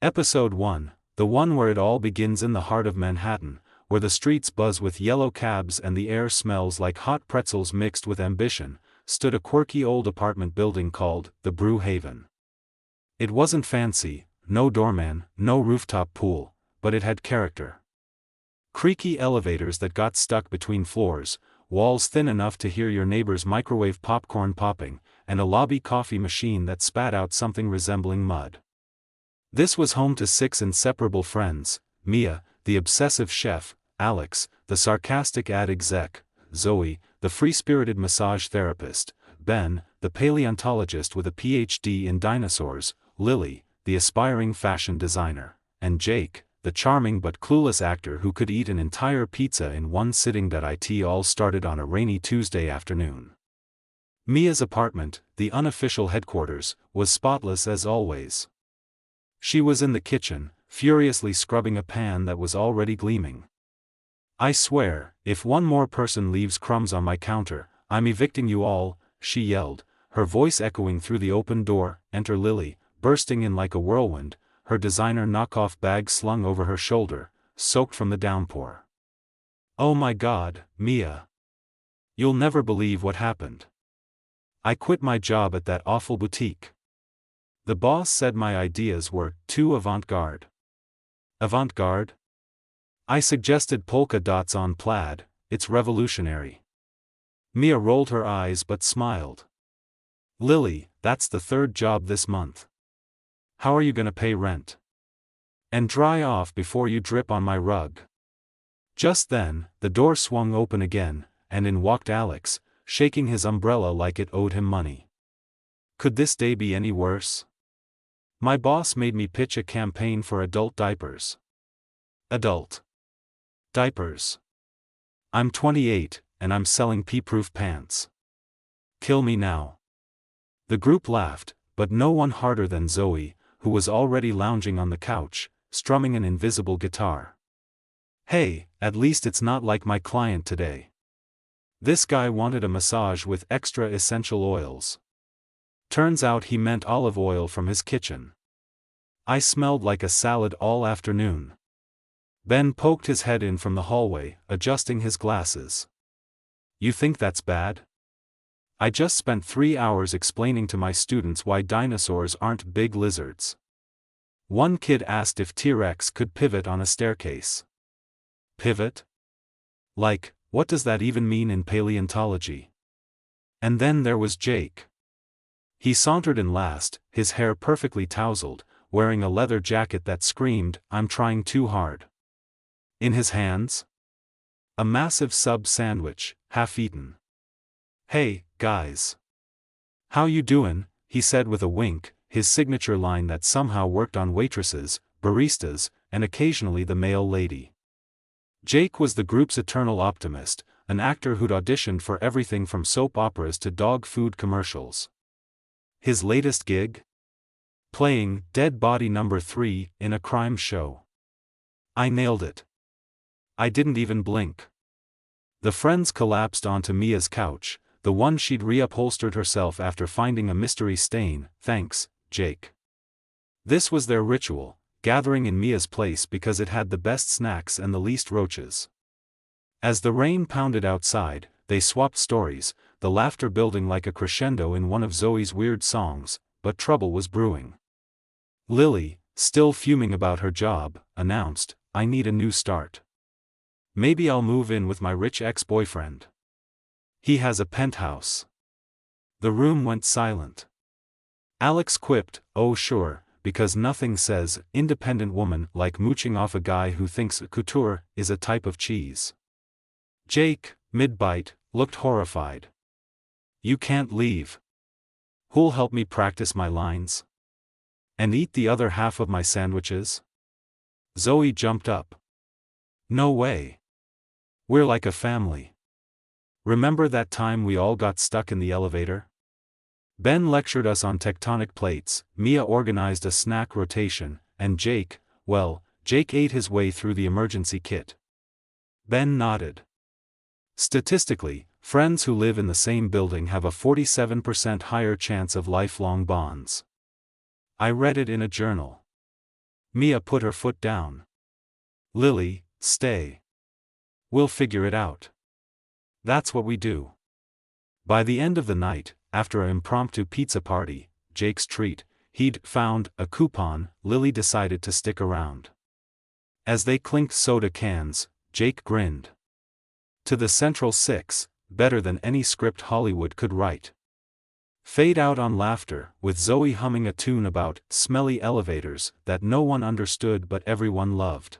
Episode 1, the one where it all begins in the heart of Manhattan, where the streets buzz with yellow cabs and the air smells like hot pretzels mixed with ambition, stood a quirky old apartment building called the Brew Haven. It wasn't fancy, no doorman, no rooftop pool, but it had character. Creaky elevators that got stuck between floors, walls thin enough to hear your neighbor's microwave popcorn popping, and a lobby coffee machine that spat out something resembling mud. This was home to 6 inseparable friends: Mia, the obsessive chef; Alex, the sarcastic ad exec; Zoe, the free-spirited massage therapist; Ben, the paleontologist with a PhD in dinosaurs; Lily, the aspiring fashion designer; and Jake, the charming but clueless actor who could eat an entire pizza in one sitting. It all started on a rainy Tuesday afternoon. Mia's apartment, the unofficial headquarters, was spotless as always. She was in the kitchen, furiously scrubbing a pan that was already gleaming. "I swear, if one more person leaves crumbs on my counter, I'm evicting you all," she yelled, her voice echoing through the open door. Enter Lily, bursting in like a whirlwind, her designer knockoff bag slung over her shoulder, soaked from the downpour. "Oh my God, Mia. You'll never believe what happened. I quit my job at that awful boutique. The boss said my ideas were too avant-garde." "Avant-garde?" "I suggested polka dots on plaid, it's revolutionary." Mia rolled her eyes but smiled. "Lily, that's the 3rd job this month. How are you gonna pay rent? And dry off before you drip on my rug?" Just then, the door swung open again, and in walked Alex, shaking his umbrella like it owed him money. Could this day be any worse? "My boss made me pitch a campaign for adult diapers." "Adult diapers? I'm 28, and I'm selling pee-proof pants. Kill me now." The group laughed, but no one harder than Zoe, who was already lounging on the couch, strumming an invisible guitar. "Hey, at least it's not like my client today. This guy wanted a massage with extra essential oils. Turns out he meant olive oil from his kitchen. I smelled like a salad all afternoon." Ben poked his head in from the hallway, adjusting his glasses. "You think that's bad? I just spent 3 hours explaining to my students why dinosaurs aren't big lizards." One kid asked if T-Rex could pivot on a staircase. Pivot? Like, what does that even mean in paleontology? And then there was Jake. He sauntered in last, his hair perfectly tousled, wearing a leather jacket that screamed, "I'm trying too hard." In his hands? A massive sub sandwich, half-eaten. "Hey, guys. How you doin'?" he said with a wink, his signature line that somehow worked on waitresses, baristas, and occasionally the mail lady. Jake was the group's eternal optimist, an actor who'd auditioned for everything from soap operas to dog food commercials. His latest gig? Playing Dead Body Number 3 in a crime show. "I nailed it. I didn't even blink." The friends collapsed onto Mia's couch, the one she'd reupholstered herself after finding a mystery stain. "Thanks, Jake." This was their ritual, gathering in Mia's place because it had the best snacks and the least roaches. As the rain pounded outside, they swapped stories, the laughter building like a crescendo in one of Zoe's weird songs, but trouble was brewing. Lily, still fuming about her job, announced, "I need a new start. Maybe I'll move in with my rich ex-boyfriend. He has a penthouse." The room went silent. Alex quipped, "Oh sure, because nothing says independent woman like mooching off a guy who thinks couture is a type of cheese." Jake, mid-bite, looked horrified. "You can't leave. Who'll help me practice my lines? And eat the other half of my sandwiches?" Zoe jumped up. "No way. We're like a family. Remember that time we all got stuck in the elevator? Ben lectured us on tectonic plates, Mia organized a snack rotation, and Jake ate his way through the emergency kit." Ben nodded. "Statistically, friends who live in the same building have a 47% higher chance of lifelong bonds. I read it in a journal." Mia put her foot down. Lily, stay. We'll figure it out. That's what we do. By the end of the night, after an impromptu pizza party, Jake's treat, he'd found a coupon. Lily decided to stick around. As they clinked soda cans, Jake grinned. To the Central Six, better than any script Hollywood could write. Fade out on laughter, with Zoe humming a tune about smelly elevators that no one understood but everyone loved.